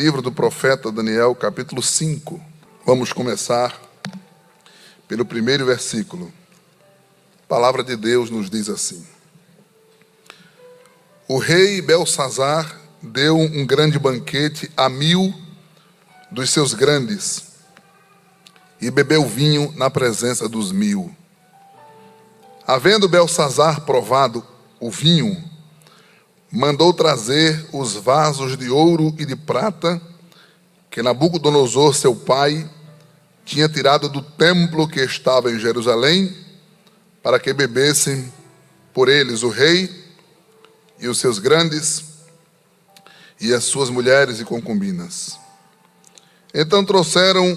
Livro do profeta Daniel, capítulo 5. Vamos começar pelo primeiro versículo. A palavra de Deus nos diz assim: O rei Belsazzar deu um grande banquete a 1000 dos seus grandes e bebeu vinho na presença dos 1000. Havendo Belsazzar provado o vinho, mandou trazer os vasos de ouro e de prata que Nabucodonosor, seu pai, tinha tirado do templo que estava em Jerusalém, para que bebessem por eles o rei e os seus grandes e as suas mulheres e concubinas. Então trouxeram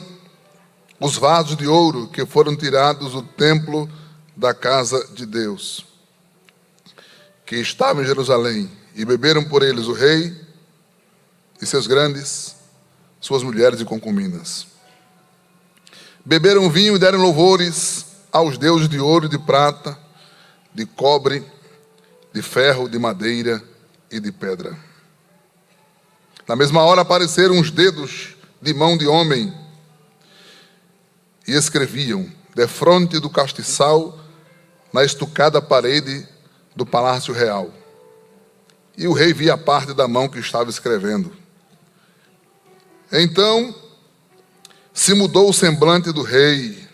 os vasos de ouro que foram tirados do templo da casa de Deus, que estava em Jerusalém, e beberam por eles o rei e seus grandes, suas mulheres e concubinas. Beberam vinho e deram louvores aos deuses de ouro e de prata, de cobre, de ferro, de madeira e de pedra. Na mesma hora apareceram os dedos de mão de homem e escreviam defronte do castiçal na estucada parede do palácio real. E o rei via a parte da mão que estava escrevendo. Então se mudou o semblante do rei,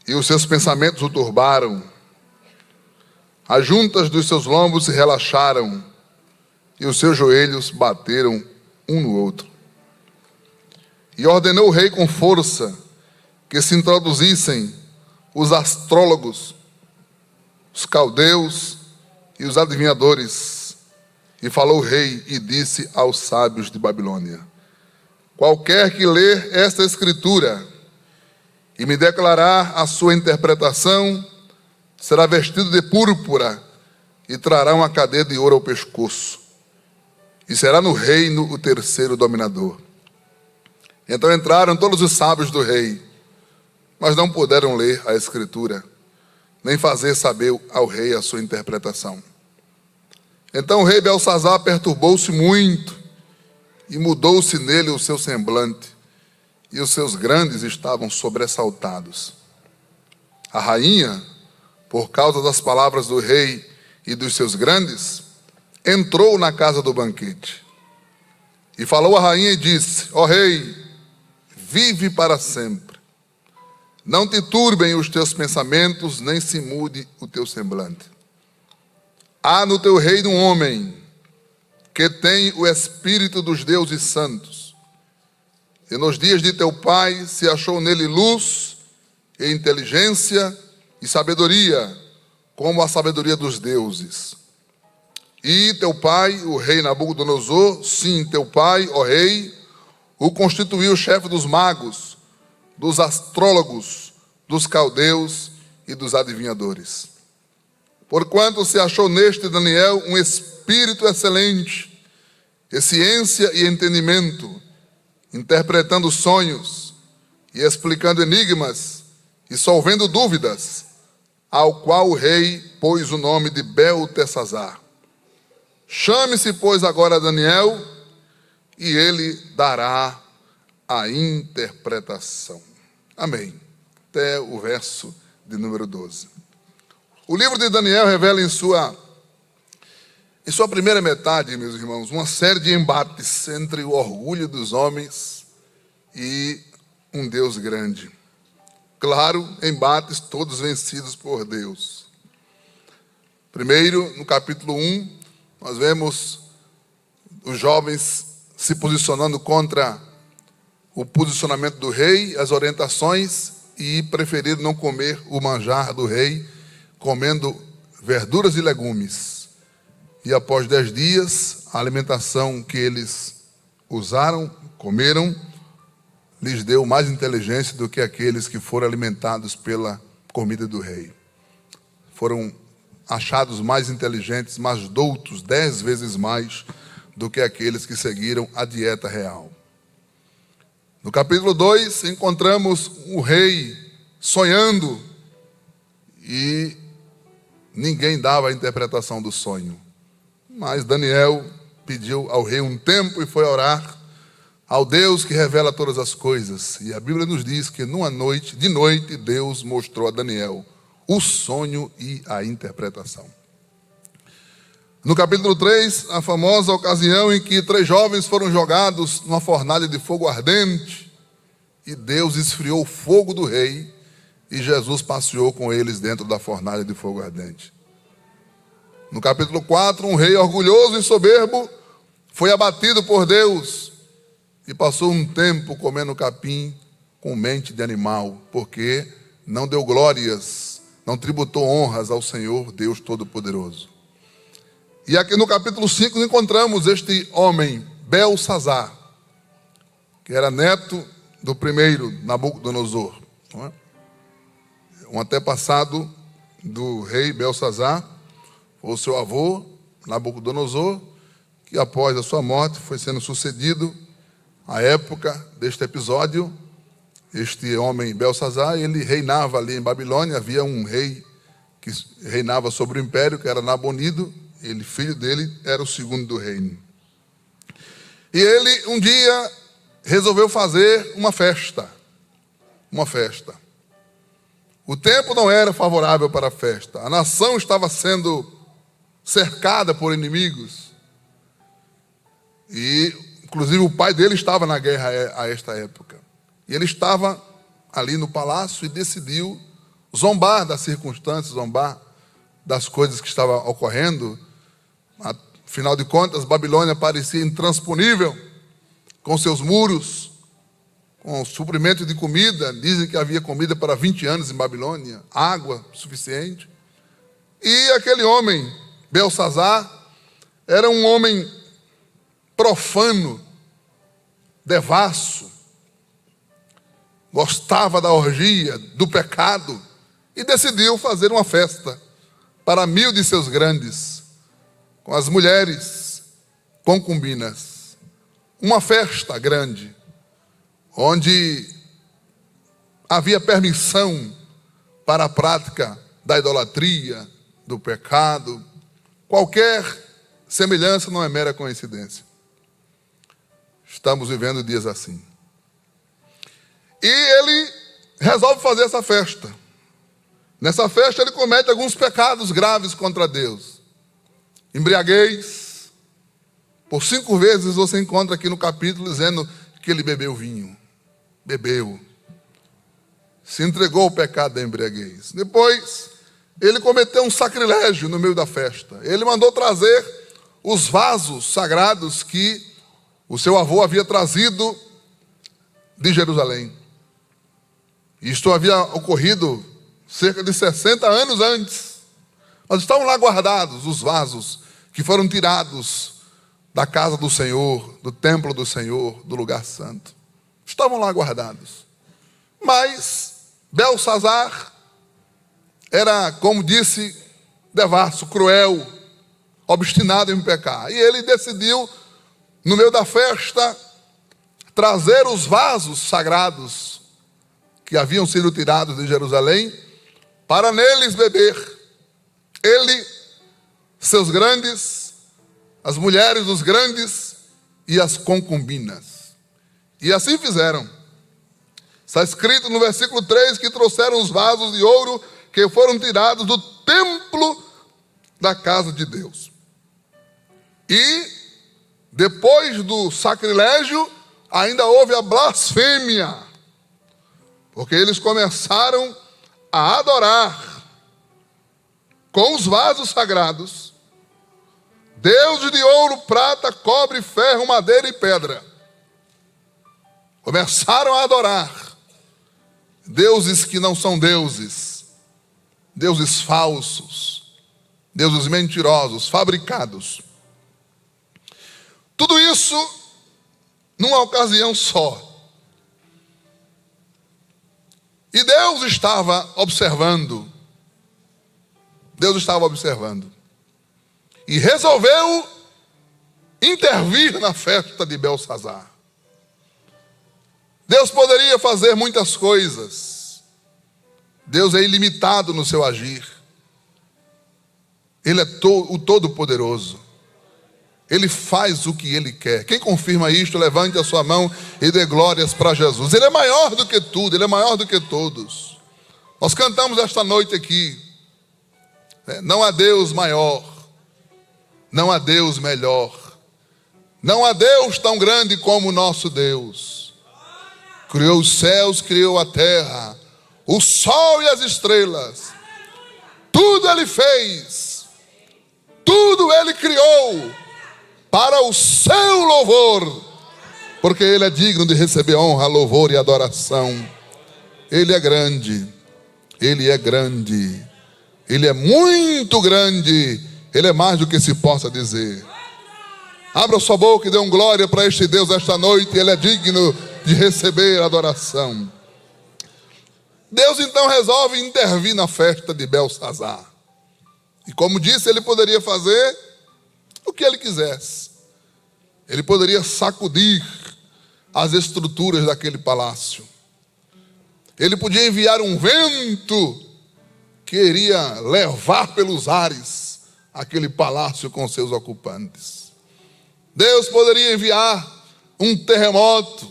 e os seus pensamentos o turbaram. As juntas dos seus lombos se relaxaram, e os seus joelhos bateram um no outro. E ordenou o rei com força que se introduzissem os astrólogos, os caldeus e os adivinhadores. E falou o rei e disse aos sábios de Babilônia: qualquer que ler esta escritura e me declarar a sua interpretação, será vestido de púrpura e trará uma cadeia de ouro ao pescoço, e será no reino o terceiro dominador. Então entraram todos os sábios do rei, mas não puderam ler a escritura, nem fazer saber ao rei a sua interpretação. Então o rei Belsazzar perturbou-se muito, e mudou-se nele o seu semblante, e os seus grandes estavam sobressaltados. A rainha, por causa das palavras do rei e dos seus grandes, entrou na casa do banquete. E falou a rainha e disse: ó rei, vive para sempre. Não te turbem os teus pensamentos, nem se mude o teu semblante. Há no teu reino um homem que tem o espírito dos deuses santos. E nos dias de teu pai se achou nele luz e inteligência e sabedoria, como a sabedoria dos deuses. E teu pai, o rei Nabucodonosor, sim, teu pai, ó rei, o constituiu chefe dos magos, dos astrólogos, dos caldeus e dos adivinhadores. Porquanto se achou neste Daniel um espírito excelente, e ciência e entendimento, interpretando sonhos e explicando enigmas e solvendo dúvidas, ao qual o rei pôs o nome de Beltesazar. Chame-se, pois, agora Daniel, e ele dará a interpretação. Amém. Até o verso de número 12. O livro de Daniel revela em sua primeira metade, meus irmãos, uma série de embates entre o orgulho dos homens e um Deus grande. Claro, embates todos vencidos por Deus. Primeiro, no capítulo 1, nós vemos os jovens se posicionando contra o posicionamento do rei, as orientações, e preferiram não comer o manjar do rei, comendo verduras e legumes. E após 10 dias, a alimentação que eles usaram, comeram, lhes deu mais inteligência do que aqueles que foram alimentados pela comida do rei. Foram achados mais inteligentes, mais doutos, 10 vezes mais do que aqueles que seguiram a dieta real. No capítulo 2, encontramos o rei sonhando e ninguém dava a interpretação do sonho. Mas Daniel pediu ao rei um tempo e foi orar ao Deus que revela todas as coisas. E a Bíblia nos diz que de noite, Deus mostrou a Daniel o sonho e a interpretação. No capítulo 3, a famosa ocasião em que 3 jovens foram jogados numa fornalha de fogo ardente, e Deus esfriou o fogo do rei, e Jesus passeou com eles dentro da fornalha de fogo ardente. No capítulo 4, um rei orgulhoso e soberbo foi abatido por Deus e passou um tempo comendo capim com mente de animal, porque não deu glórias, não tributou honras ao Senhor Deus Todo-Poderoso. E aqui no capítulo 5 encontramos este homem, Belsazar, que era neto do primeiro Nabucodonosor, não é? Um antepassado do rei Belsazar, foi o seu avô, Nabucodonosor, que após a sua morte foi sendo sucedido. À época deste episódio, este homem Belsazar, ele reinava ali em Babilônia. Havia um rei que reinava sobre o império, que era Nabonido. Ele, filho dele, era o segundo do reino. E ele, um dia, resolveu fazer uma festa. Uma festa. O tempo não era favorável para a festa. A nação estava sendo cercada por inimigos. E, inclusive, o pai dele estava na guerra a esta época. E ele estava ali no palácio e decidiu zombar das circunstâncias, zombar das coisas que estavam ocorrendo. Afinal de contas, Babilônia parecia intransponível, com seus muros, com o suprimento de comida. Dizem que havia comida para 20 anos em Babilônia, água suficiente. E aquele homem, Belsazar, era um homem profano, devasso, gostava da orgia, do pecado, e decidiu fazer uma festa para 1000 de seus grandes, com as mulheres concubinas. Uma festa grande, onde havia permissão para a prática da idolatria, do pecado. Qualquer semelhança não é mera coincidência. Estamos vivendo dias assim. E ele resolve fazer essa festa. Nessa festa ele comete alguns pecados graves contra Deus. Embriaguez. Por 5 vezes você encontra aqui no capítulo dizendo que ele bebeu vinho. Bebeu. Se entregou ao pecado da embriaguez. Depois, ele cometeu um sacrilégio no meio da festa. Ele mandou trazer os vasos sagrados que o seu avô havia trazido de Jerusalém. Isto havia ocorrido cerca de 60 anos antes. Mas estavam lá guardados os vasos que foram tirados da casa do Senhor, do templo do Senhor, do lugar santo. Estavam lá guardados. Mas Belsazar era, como disse, devasso, cruel, obstinado em pecar. E ele decidiu, no meio da festa, trazer os vasos sagrados que haviam sido tirados de Jerusalém, para neles beber. Ele, seus grandes, as mulheres dos grandes e as concubinas. E assim fizeram. Está escrito no versículo 3 que trouxeram os vasos de ouro que foram tirados do templo da casa de Deus. E depois do sacrilégio, ainda houve a blasfêmia, porque eles começaram a adorar com os vasos sagrados deuses de ouro, prata, cobre, ferro, madeira e pedra. Começaram a adorar deuses que não são deuses, deuses falsos, deuses mentirosos, fabricados. Tudo isso numa ocasião só. E Deus estava observando. Deus estava observando. E resolveu intervir na festa de Belsazar. Deus poderia fazer muitas coisas. Deus é ilimitado no seu agir. Ele é o Todo-Poderoso. Ele faz o que Ele quer. Quem confirma isto, levante a sua mão e dê glórias para Jesus. Ele é maior do que tudo, Ele é maior do que todos. Nós cantamos esta noite aqui, não há Deus maior, não há Deus melhor, não há Deus tão grande como o nosso Deus. Criou os céus, criou a terra, o sol e as estrelas. Tudo Ele fez, tudo Ele criou para o seu louvor, porque Ele é digno de receber honra, louvor e adoração. Ele é grande, Ele é grande, Ele é muito grande, Ele é mais do que se possa dizer. Abra sua boca e dê glória para este Deus esta noite. Ele é digno de receber adoração. Deus então resolve intervir na festa de Belsazar. E como disse, Ele poderia fazer o que Ele quisesse. Ele poderia sacudir as estruturas daquele palácio. Ele podia enviar um vento que iria levar pelos ares aquele palácio com seus ocupantes. Deus poderia enviar um terremoto.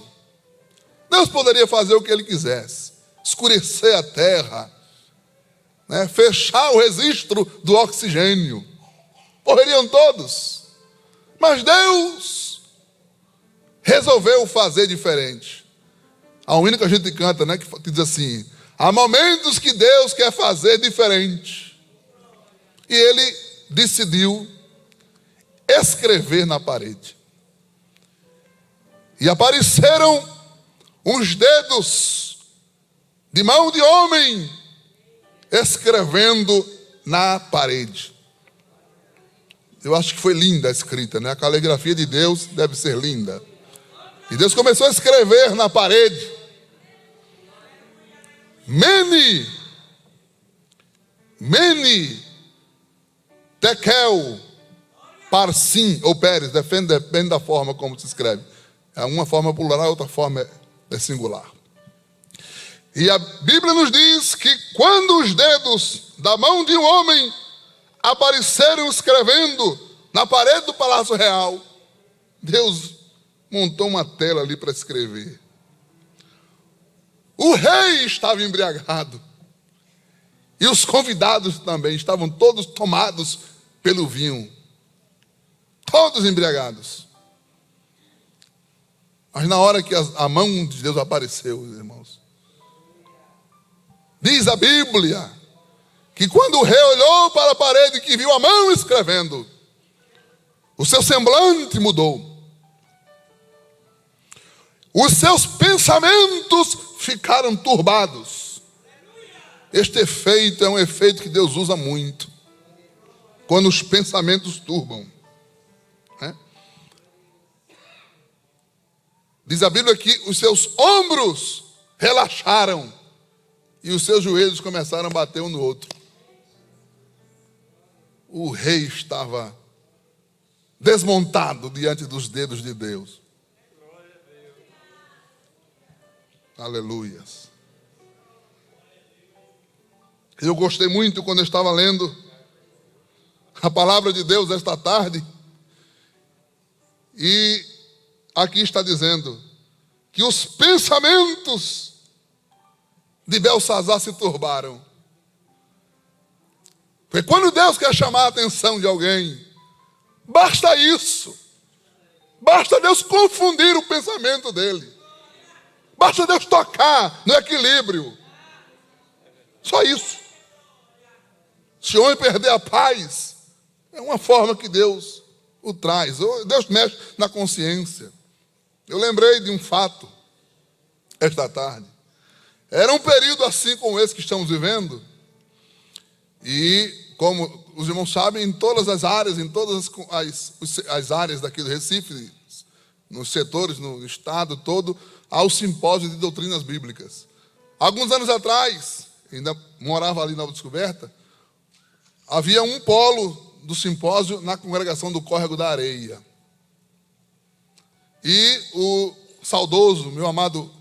Deus poderia fazer o que Ele quisesse. Escurecer a terra, fechar o registro do oxigênio. Morreriam todos. Mas Deus resolveu fazer diferente. Há um hino que a gente canta, que diz assim: há momentos que Deus quer fazer diferente. E Ele decidiu escrever na parede. E apareceram uns dedos de mão de homem escrevendo na parede. Eu acho que foi linda a escrita, A caligrafia de Deus deve ser linda. E Deus começou a escrever na parede: Mene, Tekel, Parsim ou Pérez, depende da forma como se escreve. Uma forma plural, outra forma é singular. E a Bíblia nos diz que quando os dedos da mão de um homem apareceram escrevendo na parede do Palácio Real, Deus montou uma tela ali para escrever. O rei estava embriagado. E os convidados também estavam todos tomados pelo vinho. Todos embriagados. Mas na hora que a mão de Deus apareceu, irmãos, diz a Bíblia que quando o rei olhou para a parede que viu a mão escrevendo, o seu semblante mudou. Os seus pensamentos ficaram turbados. Este efeito é um efeito que Deus usa muito, quando os pensamentos turbam. Diz a Bíblia que os seus ombros relaxaram e os seus joelhos começaram a bater um no outro. O rei estava desmontado diante dos dedos de Deus. Aleluias. Eu gostei muito quando eu estava lendo a palavra de Deus esta tarde. E aqui está dizendo que os pensamentos de Belsazar se turbaram. Porque quando Deus quer chamar a atenção de alguém, basta isso. Basta Deus confundir o pensamento dele. Basta Deus tocar no equilíbrio. Só isso. Se o homem perder a paz, é uma forma que Deus o traz. Deus mexe na consciência. Eu lembrei de um fato esta tarde. Era um período assim como esse que estamos vivendo. E como os irmãos sabem, em todas as áreas, em todas as áreas daqui do Recife, nos setores, no estado todo, há o simpósio de doutrinas bíblicas. Alguns anos atrás, ainda morava ali na Nova Descoberta, havia um polo do simpósio na congregação do Córrego da Areia. E o saudoso, meu amado,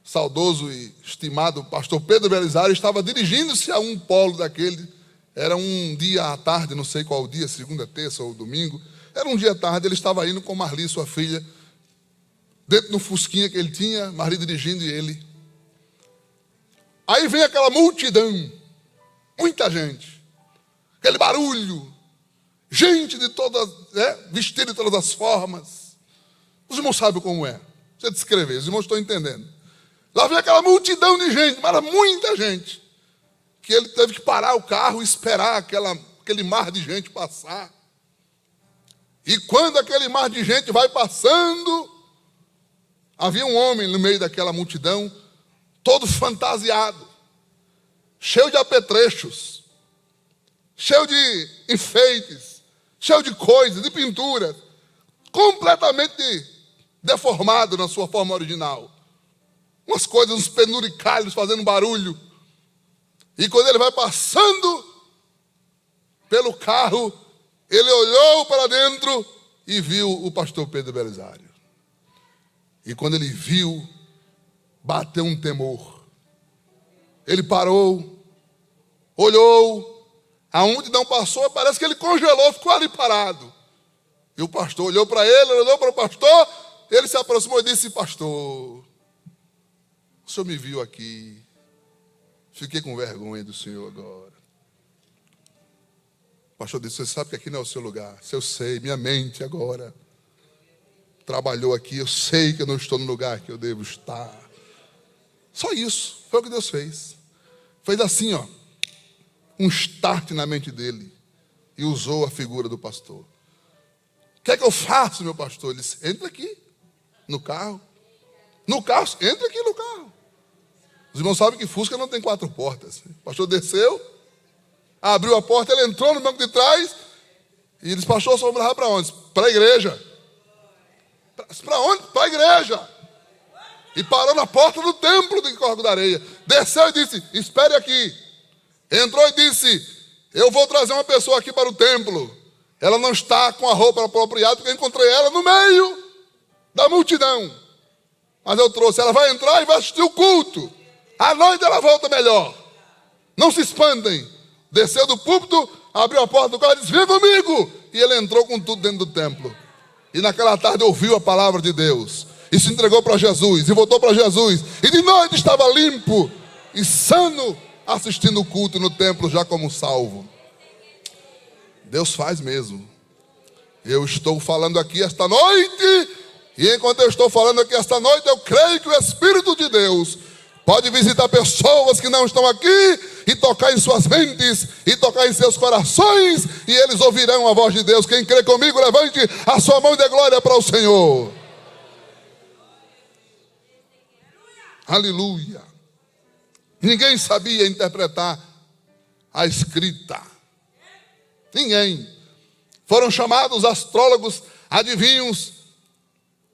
saudoso e estimado pastor Pedro Belisário estava dirigindo-se a um polo daquele. Era um dia à tarde, não sei qual dia, segunda, terça ou domingo. Era um dia tarde, ele estava indo com Marli, sua filha, dentro do fusquinha que ele tinha, Marli dirigindo e ele. Aí vem aquela multidão, muita gente, aquele barulho, gente de todas, vestida de todas as formas. Os irmãos sabem como é. Você descrever, os irmãos estão entendendo. Lá vem aquela multidão de gente, mas era muita gente, que ele teve que parar o carro e esperar aquele mar de gente passar. E quando aquele mar de gente vai passando, havia um homem no meio daquela multidão, todo fantasiado, cheio de apetrechos, cheio de enfeites, cheio de coisas, de pinturas, completamente deformado na sua forma original. Umas coisas, uns penduricalhos fazendo barulho. E quando ele vai passando pelo carro, ele olhou para dentro e viu o pastor Pedro Belisário. E quando ele viu, bateu um temor. Ele parou, olhou, a multidão passou, parece que ele congelou, ficou ali parado. E o pastor olhou para ele, olhou para o pastor, ele se aproximou e disse: pastor, o senhor me viu aqui, fiquei com vergonha do senhor agora. O pastor disse: você sabe que aqui não é o seu lugar. Eu sei, minha mente agora trabalhou aqui, eu sei que eu não estou no lugar que eu devo estar. Só isso, foi o que Deus fez. Fez assim, um start na mente dele e usou a figura do pastor. O que é que eu faço, meu pastor? Ele disse: entra aqui, no carro. No carro, entra aqui no carro. Os irmãos sabem que Fusca não tem 4 portas. O pastor desceu, abriu a porta, ele entrou no banco de trás e disse: pastor, só vamos levar para onde? Para a igreja. Para onde? Para a igreja. E parou na porta do templo de Córrego da Areia. Desceu e disse: espere aqui. Entrou e disse: eu vou trazer uma pessoa aqui para o templo. Ela não está com a roupa apropriada, porque eu encontrei ela no meio da multidão. Mas eu trouxe, ela vai entrar e vai assistir o culto. À noite ela volta melhor. Não se espantem. Desceu do púlpito, abriu a porta do carro e disse: vem comigo. E ele entrou com tudo dentro do templo. E naquela tarde ouviu a palavra de Deus. E se entregou para Jesus. E voltou para Jesus. E de noite estava limpo e sano, assistindo o culto no templo, já como salvo. Deus faz mesmo. Eu estou falando aqui esta noite. E enquanto eu estou falando aqui esta noite, eu creio que o Espírito de Deus pode visitar pessoas que não estão aqui e tocar em suas mentes e tocar em seus corações, e eles ouvirão a voz de Deus. Quem crê comigo, levante a sua mão de glória para o Senhor. Aleluia. Ninguém sabia interpretar a escrita. Ninguém. Foram chamados astrólogos, adivinhos,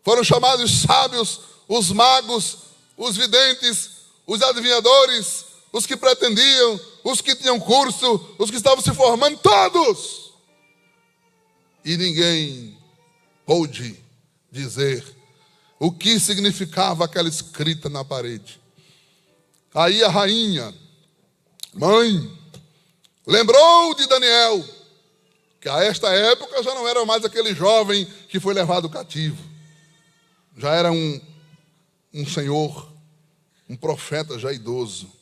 foram chamados sábios, os magos, os videntes, os adivinhadores, os que pretendiam, os que tinham curso, os que estavam se formando, todos. E ninguém pôde dizer o que significava aquela escrita na parede. Aí a rainha, mãe, lembrou de Daniel, que a esta época já não era mais aquele jovem que foi levado cativo. Já era um senhor, um profeta já idoso.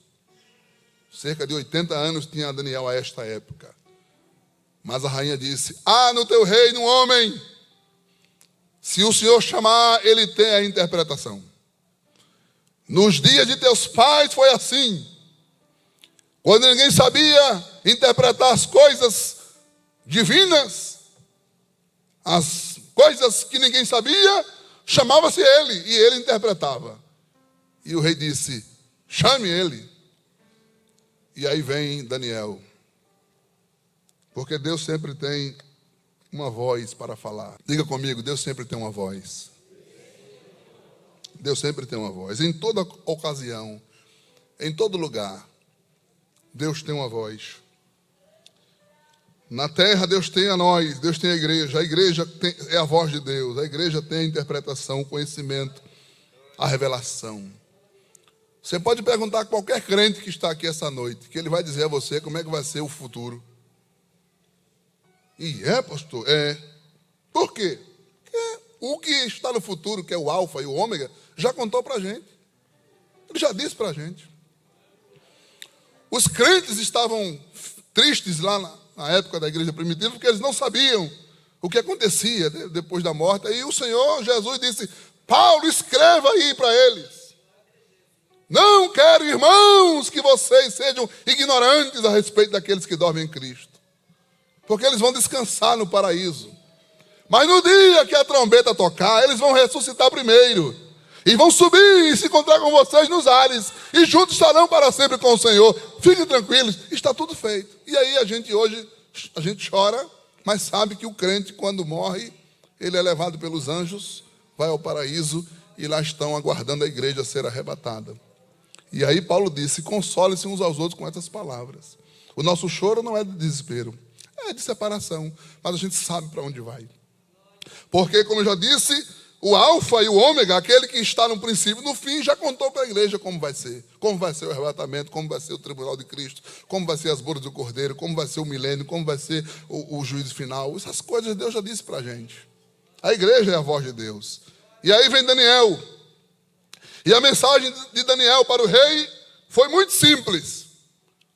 Cerca de 80 anos tinha Daniel a esta época. Mas a rainha disse: há no teu reino um homem, se o Senhor chamar, ele tem a interpretação. Nos dias de teus pais foi assim. Quando ninguém sabia interpretar as coisas divinas, as coisas que ninguém sabia, chamava-se ele, e ele interpretava. E o rei disse: chame ele. E aí vem Daniel. Porque Deus sempre tem uma voz para falar. Diga comigo: Deus sempre tem uma voz. Deus sempre tem uma voz. Em toda ocasião, em todo lugar, Deus tem uma voz. Na terra, Deus tem a nós, Deus tem a igreja. A igreja é a voz de Deus. A igreja tem a interpretação, o conhecimento, a revelação. Você pode perguntar a qualquer crente que está aqui essa noite, que ele vai dizer a você como é que vai ser o futuro. E pastor? Por quê? Porque o que está no futuro, que é o alfa e o ômega, já contou para a gente. Ele já disse para a gente. Os crentes estavam tristes lá na época da igreja primitiva, porque eles não sabiam o que acontecia depois da morte. Aí o Senhor Jesus disse: Paulo, escreva aí para eles. Não quero, irmãos, que vocês sejam ignorantes a respeito daqueles que dormem em Cristo, porque eles vão descansar no paraíso. Mas no dia que a trombeta tocar, eles vão ressuscitar primeiro, e vão subir e se encontrar com vocês nos ares, e juntos estarão para sempre com o Senhor. Fiquem tranquilos, está tudo feito. E aí hoje a gente chora, mas sabe que o crente, quando morre, ele é levado pelos anjos, vai ao paraíso, e lá estão aguardando a igreja ser arrebatada. E aí Paulo disse: consolem-se uns aos outros com essas palavras. O nosso choro não é de desespero, é de separação, mas a gente sabe para onde vai. Porque, como eu já disse, o alfa e o ômega, aquele que está no princípio e no fim, já contou para a igreja como vai ser o arrebatamento, como vai ser o tribunal de Cristo, como vai ser as bodas do Cordeiro, como vai ser o milênio, como vai ser o juízo final. Essas coisas Deus já disse para a gente. A igreja é a voz de Deus. E aí vem Daniel. E a mensagem de Daniel para o rei foi muito simples,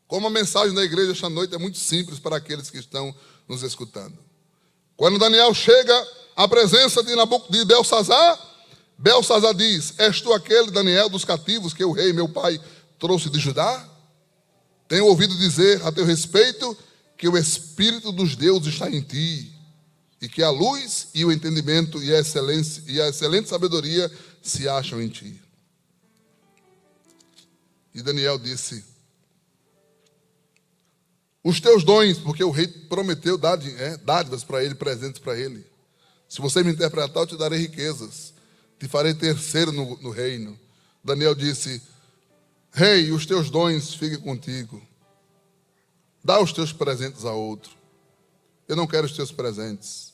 como a mensagem da igreja esta noite é muito simples para aqueles que estão nos escutando. Quando Daniel chega à presença de Belsazar, Belsazar diz: és tu aquele Daniel dos cativos que o rei meu pai trouxe de Judá? Tenho ouvido dizer a teu respeito que o Espírito dos deuses está em ti, e que a luz e o entendimento e a excelente sabedoria se acham em ti. E Daniel disse: os teus dons, porque o rei prometeu dádivas para ele, presentes para ele. Se você me interpretar, eu te darei riquezas, te farei terceiro no reino. Daniel disse: rei, os teus dons fiquem contigo. Dá os teus presentes a outro. Eu não quero os teus presentes,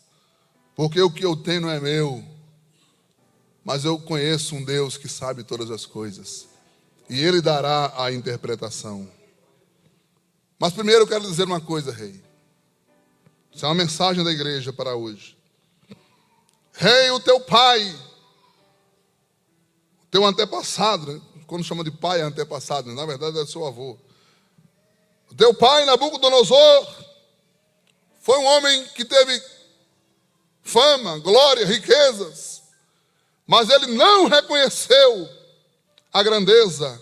porque o que eu tenho não é meu, mas eu conheço um Deus que sabe todas as coisas, e Ele dará a interpretação. Mas primeiro eu quero dizer uma coisa, rei. Isso é uma mensagem da igreja para hoje. Rei, o teu pai, o teu antepassado, quando chama de pai é antepassado, na verdade é seu avô. O teu pai, Nabucodonosor, foi um homem que teve fama, glória, riquezas, mas ele não reconheceu a grandeza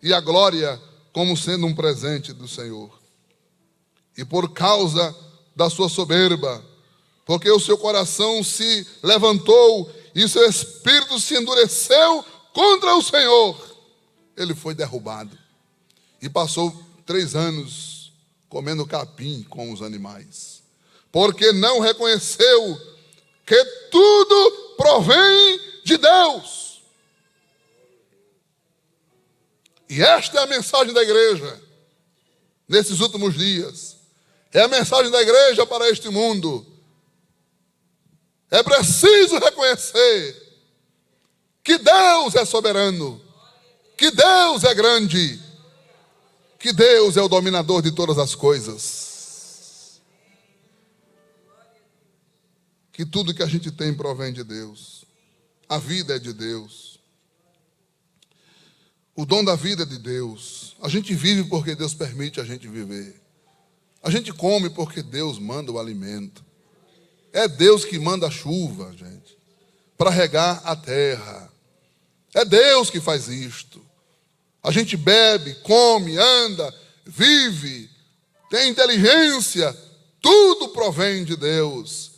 e a glória como sendo um presente do Senhor. E por causa da sua soberba, porque o seu coração se levantou e seu espírito se endureceu contra o Senhor, ele foi derrubado e passou 3 anos comendo capim com os animais, porque não reconheceu que tudo provém de Deus. E esta é a mensagem da igreja nesses últimos dias. É a mensagem da igreja para este mundo. É preciso reconhecer que Deus é soberano, que Deus é grande, que Deus é o dominador de todas as coisas, que tudo que a gente tem provém de Deus. A vida é de Deus. O dom da vida é de Deus. A gente vive porque Deus permite a gente viver. A gente come porque Deus manda o alimento. É Deus que manda a chuva, gente, para regar a terra. É Deus que faz isto. A gente bebe, come, anda, vive, tem inteligência. Tudo provém de Deus.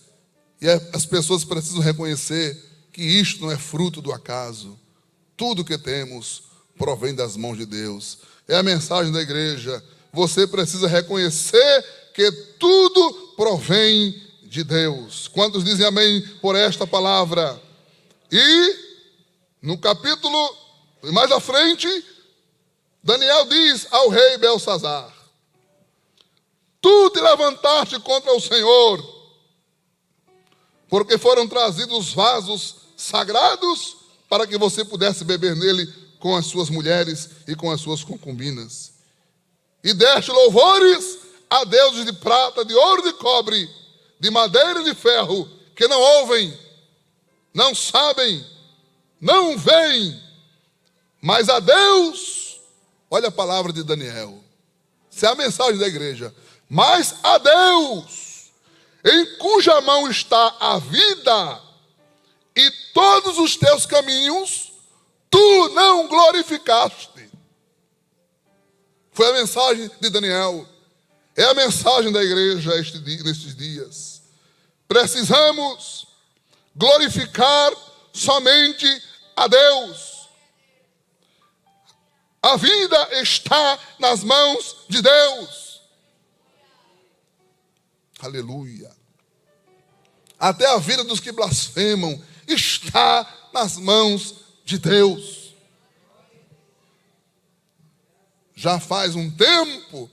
E as pessoas precisam reconhecer que isto não é fruto do acaso. Tudo que temos provém das mãos de Deus. É a mensagem da igreja. Você precisa reconhecer que tudo provém de Deus. Quantos dizem amém por esta palavra? E no capítulo mais à frente, Daniel diz ao rei Belsazar: tu te levantaste contra o Senhor, porque foram trazidos vasos sagrados para que você pudesse beber nele com as suas mulheres e com as suas concubinas. E deste louvores a deuses de prata, de ouro e de cobre, de madeira e de ferro, que não ouvem, não sabem, não veem, mas a Deus, olha a palavra de Daniel, essa é a mensagem da igreja, mas a Deus, em cuja mão está a vida e todos os teus caminhos, tu não glorificaste. Foi a mensagem de Daniel, é a mensagem da igreja nestes dias. Precisamos glorificar somente a Deus. A vida está nas mãos de Deus. Aleluia. Até a vida dos que blasfemam está nas mãos de Deus. Já faz um tempo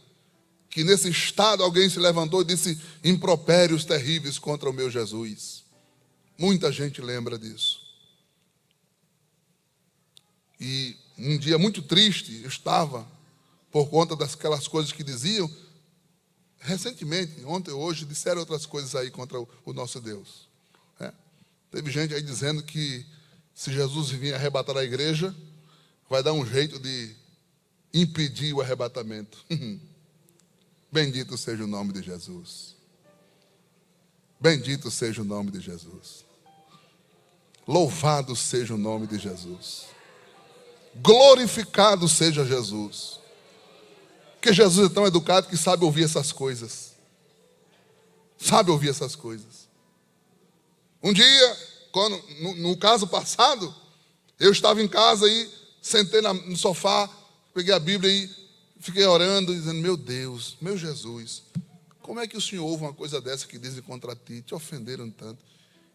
que nesse estado alguém se levantou e disse impropérios terríveis contra o meu Jesus. Muita gente lembra disso. E um dia muito triste eu estava, por conta daquelas coisas que diziam. Recentemente, ontem ou hoje, disseram outras coisas aí contra o nosso Deus. Teve gente aí dizendo que se Jesus vir arrebatar a igreja, vai dar um jeito de impedir o arrebatamento. Bendito seja o nome de Jesus. Bendito seja o nome de Jesus. Louvado seja o nome de Jesus. Glorificado seja Jesus. Porque Jesus é tão educado que sabe ouvir essas coisas. Sabe ouvir essas coisas. Um dia, no caso passado, eu estava em casa e sentei no sofá, peguei a Bíblia e fiquei orando, dizendo, meu Deus, meu Jesus, como é que o Senhor ouve uma coisa dessa que dizem contra ti, te ofenderam tanto,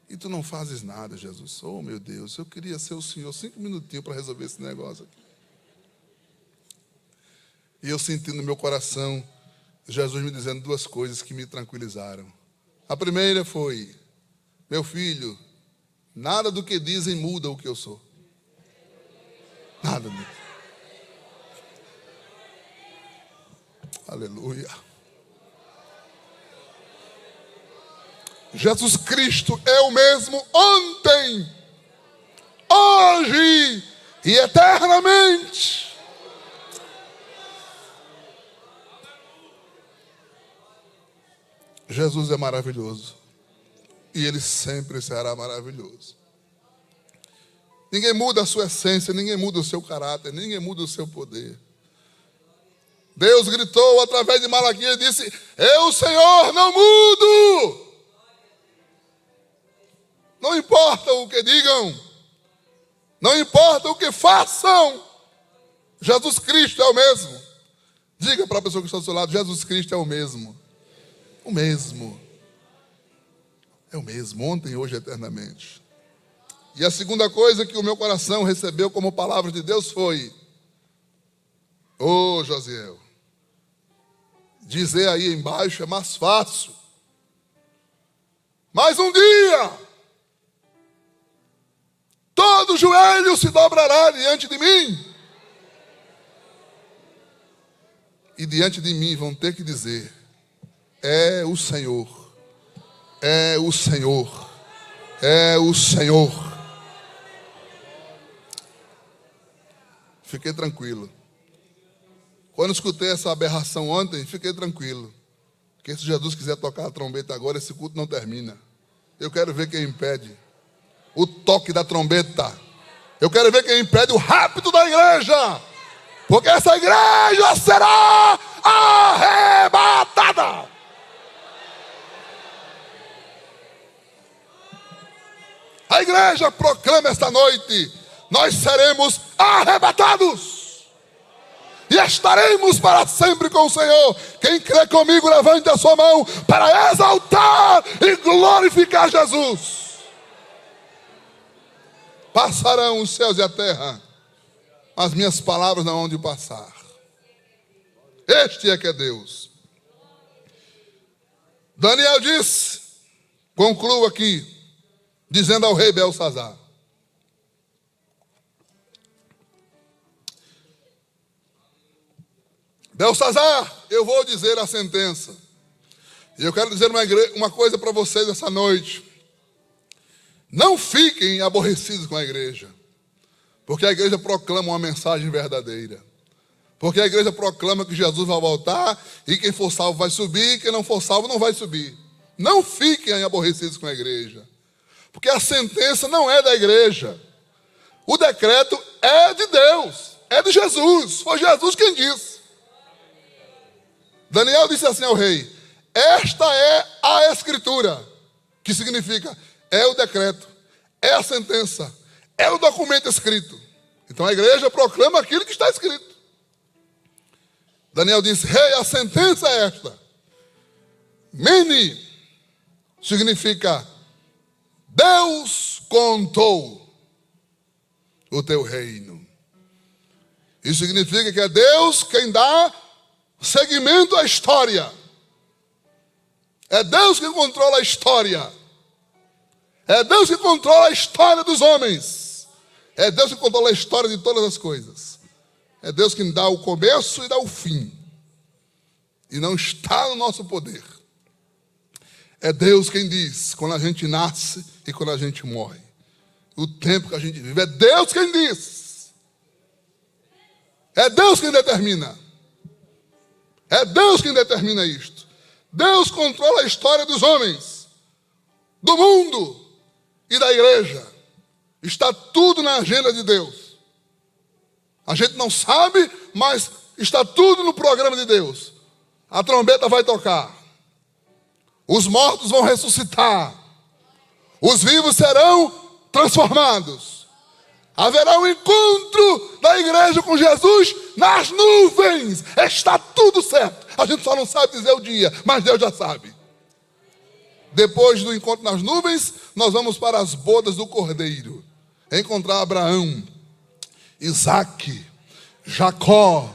e tu não fazes nada, Jesus? Oh, meu Deus, eu queria ser o Senhor 5 minutinhos para resolver esse negócio aqui. E eu senti no meu coração, Jesus me dizendo 2 coisas que me tranquilizaram. A primeira foi, meu filho, nada do que dizem muda o que eu sou. Nada disso. Aleluia. Jesus Cristo é o mesmo ontem, hoje e eternamente. Jesus é maravilhoso e Ele sempre será maravilhoso. Ninguém muda a sua essência, ninguém muda o seu caráter, ninguém muda o seu poder. Deus gritou através de Malaquias e disse, eu, Senhor, não mudo. Não importa o que digam, não importa o que façam, Jesus Cristo é o mesmo. Diga para a pessoa que está do seu lado, Jesus Cristo é o mesmo. O mesmo. É o mesmo, ontem, hoje, eternamente. E a segunda coisa que o meu coração recebeu como palavra de Deus foi, ô Josiel, dizer aí embaixo é mais fácil. Mas um dia, todo joelho se dobrará diante de mim. E diante de mim vão ter que dizer, é o Senhor, é o Senhor, é o Senhor. Fiquei tranquilo. Quando escutei essa aberração ontem, fiquei tranquilo. Porque se Jesus quiser tocar a trombeta agora, esse culto não termina. Eu quero ver quem impede o toque da trombeta. Eu quero ver quem impede o rápido da igreja. Porque essa igreja será arrebatada. A igreja proclama esta noite, nós seremos arrebatados. E estaremos para sempre com o Senhor. Quem crê comigo, levante a sua mão para exaltar e glorificar Jesus. Passarão os céus e a terra, as minhas palavras não hão de passar. Este é que é Deus. Daniel disse, concluo aqui, dizendo ao rei Belsazar, Belsazar, eu vou dizer a sentença. E eu quero dizer uma coisa para vocês essa noite. Não fiquem aborrecidos com a igreja, porque a igreja proclama uma mensagem verdadeira. Porque a igreja proclama que Jesus vai voltar e quem for salvo vai subir, e quem não for salvo não vai subir. Não fiquem aborrecidos com a igreja, porque a sentença não é da igreja. O decreto é de Deus, é de Jesus. Foi Jesus quem disse. Daniel disse assim ao rei: esta é a escritura, que significa, é o decreto, é a sentença, é o documento escrito. Então a igreja proclama aquilo que está escrito. Daniel disse: rei, a sentença é esta. Mene significa Deus contou o teu reino. Isso significa que é Deus quem dá seguimento à história. É Deus que controla a história. É Deus que controla a história dos homens. É Deus que controla a história de todas as coisas. É Deus quem dá o começo e dá o fim. E não está no nosso poder. É Deus quem diz quando a gente nasce e quando a gente morre. O tempo que a gente vive. É Deus quem diz. É Deus quem determina. É Deus quem determina isto. Deus controla a história dos homens, do mundo e da igreja. Está tudo na agenda de Deus. A gente não sabe, mas está tudo no programa de Deus. A trombeta vai tocar. Os mortos vão ressuscitar. Os vivos serão transformados. Haverá um encontro da igreja com Jesus nas nuvens. Está tudo certo. A gente só não sabe dizer o dia, mas Deus já sabe. Depois do encontro nas nuvens, nós vamos para as bodas do Cordeiro. Encontrar Abraão, Isaque, Jacó,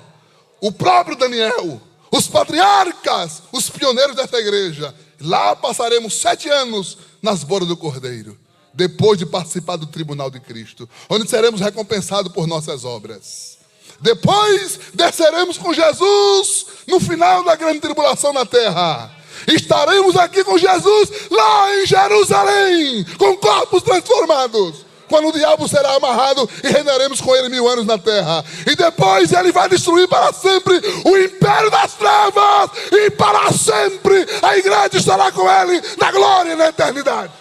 o próprio Daniel, os patriarcas, os pioneiros desta igreja. Lá passaremos 7 anos nas bodas do Cordeiro, depois de participar do tribunal de Cristo, onde seremos recompensados por nossas obras. Depois desceremos com Jesus no final da grande tribulação na terra. Estaremos aqui com Jesus lá em Jerusalém, com corpos transformados, quando o diabo será amarrado e reinaremos com ele 1000 anos na terra. E depois ele vai destruir para sempre o império das trevas, e para sempre a igreja estará com ele na glória e na eternidade.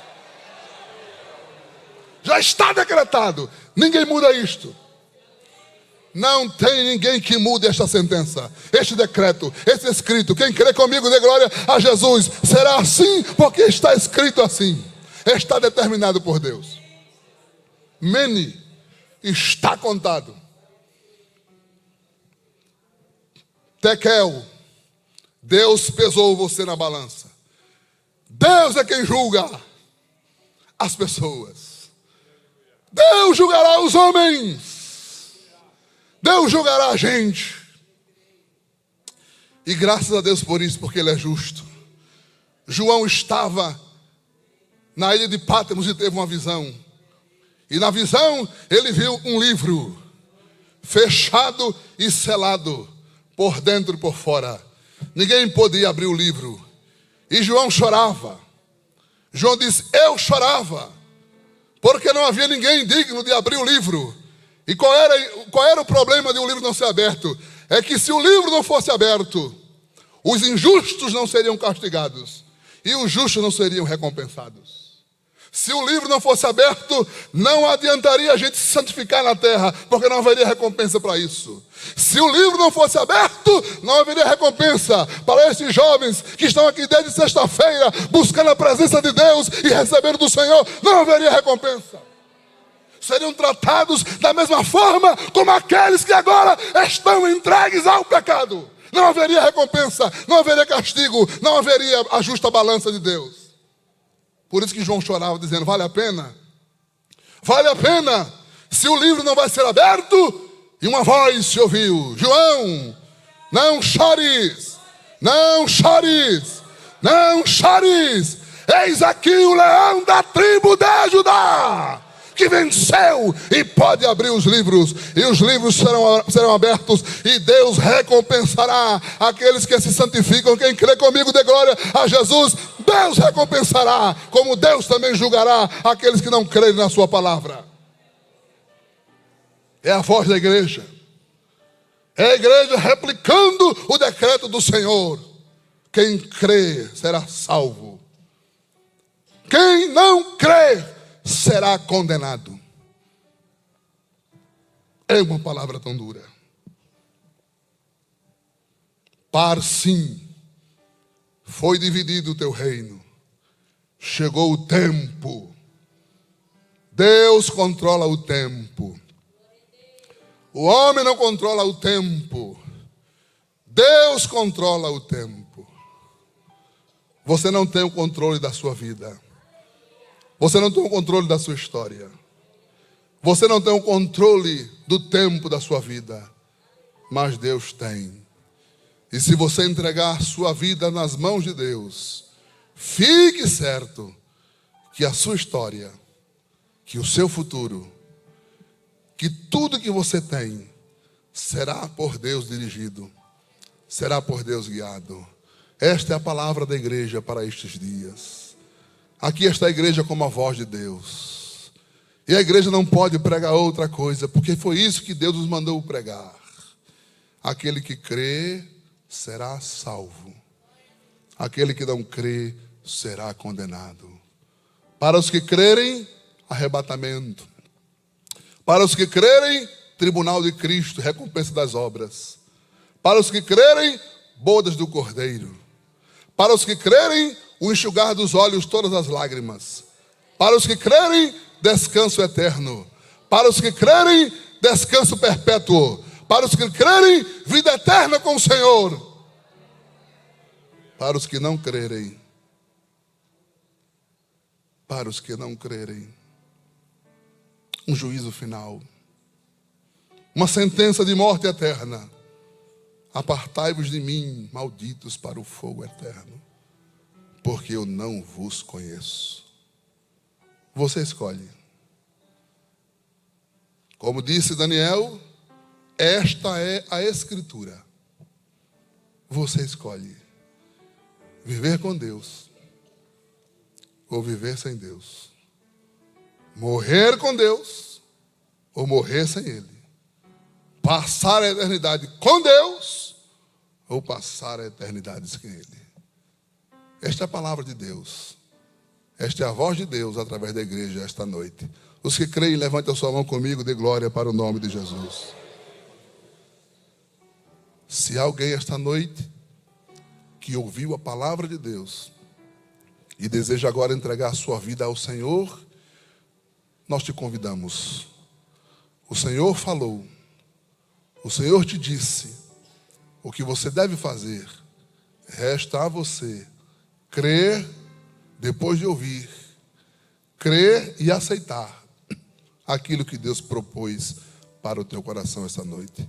Já está decretado. Ninguém muda isto. Não tem ninguém que mude esta sentença, este decreto, esse escrito. Quem crê comigo, dê glória a Jesus. Será assim porque está escrito assim. Está determinado por Deus. Mene, está contado. Tekel, Deus pesou você na balança. Deus é quem julga as pessoas. Deus julgará os homens. Deus julgará a gente. E graças a Deus por isso, porque Ele é justo. João estava na ilha de Patmos e teve uma visão. E na visão ele viu um livro fechado e selado, por dentro e por fora. Ninguém podia abrir o livro. E João chorava. João disse: eu chorava, porque não havia ninguém digno de abrir o livro. E qual era o problema de um livro não ser aberto? É que se o livro não fosse aberto, os injustos não seriam castigados e os justos não seriam recompensados. Se o livro não fosse aberto, não adiantaria a gente se santificar na terra, porque não haveria recompensa para isso. Se o livro não fosse aberto, não haveria recompensa para esses jovens que estão aqui desde sexta-feira, buscando a presença de Deus e recebendo do Senhor, não haveria recompensa. Seriam tratados da mesma forma como aqueles que agora estão entregues ao pecado. Não haveria recompensa, não haveria castigo, não haveria a justa balança de Deus. Por isso que João chorava dizendo: vale a pena? Vale a pena se o livro não vai ser aberto? E uma voz se ouviu: João, não chores, não chores, não chores. Eis aqui o leão da tribo de Judá, que venceu e pode abrir os livros, e os livros serão abertos, e Deus recompensará aqueles que se santificam. Quem crê comigo, dê glória a Jesus. Deus recompensará, como Deus também julgará aqueles que não crerem na sua palavra. É a voz da igreja. É a igreja replicando o decreto do Senhor. Quem crê será salvo. Quem não crê será condenado. É uma palavra tão dura. Sim, foi dividido o teu reino. Chegou o tempo. Deus controla o tempo. O homem não controla o tempo. Deus controla o tempo. Você não tem o controle da sua vida. Você não tem o controle da sua história. Você não tem o controle do tempo da sua vida. Mas Deus tem. E se você entregar sua vida nas mãos de Deus, fique certo que a sua história, que o seu futuro, que tudo que você tem será por Deus dirigido, será por Deus guiado. Esta é a palavra da igreja para estes dias. Aqui está a igreja como a voz de Deus. E a igreja não pode pregar outra coisa, porque foi isso que Deus nos mandou pregar. Aquele que crê será salvo. Aquele que não crê será condenado. Para os que crerem, arrebatamento. Para os que crerem, tribunal de Cristo, recompensa das obras. Para os que crerem, bodas do Cordeiro. Para os que crerem, o enxugar dos olhos todas as lágrimas. Para os que crerem, descanso eterno. Para os que crerem, descanso perpétuo. Para os que crerem, vida eterna com o Senhor. Para os que não crerem, um juízo final, uma sentença de morte eterna. Apartai-vos de mim, malditos, para o fogo eterno, porque eu não vos conheço. Você escolhe. Como disse Daniel, esta é a Escritura. Você escolhe viver com Deus ou viver sem Deus. Morrer com Deus ou morrer sem Ele. Passar a eternidade com Deus ou passar a eternidade sem Ele. Esta é a palavra de Deus. Esta é a voz de Deus através da igreja esta noite. Os que creem, levantem a sua mão comigo, dê glória para o nome de Jesus. Se há alguém esta noite que ouviu a palavra de Deus e deseja agora entregar a sua vida ao Senhor, nós te convidamos. O Senhor falou, o Senhor te disse o que você deve fazer. Resta a você crer depois de ouvir, crer e aceitar aquilo que Deus propôs para o teu coração esta noite.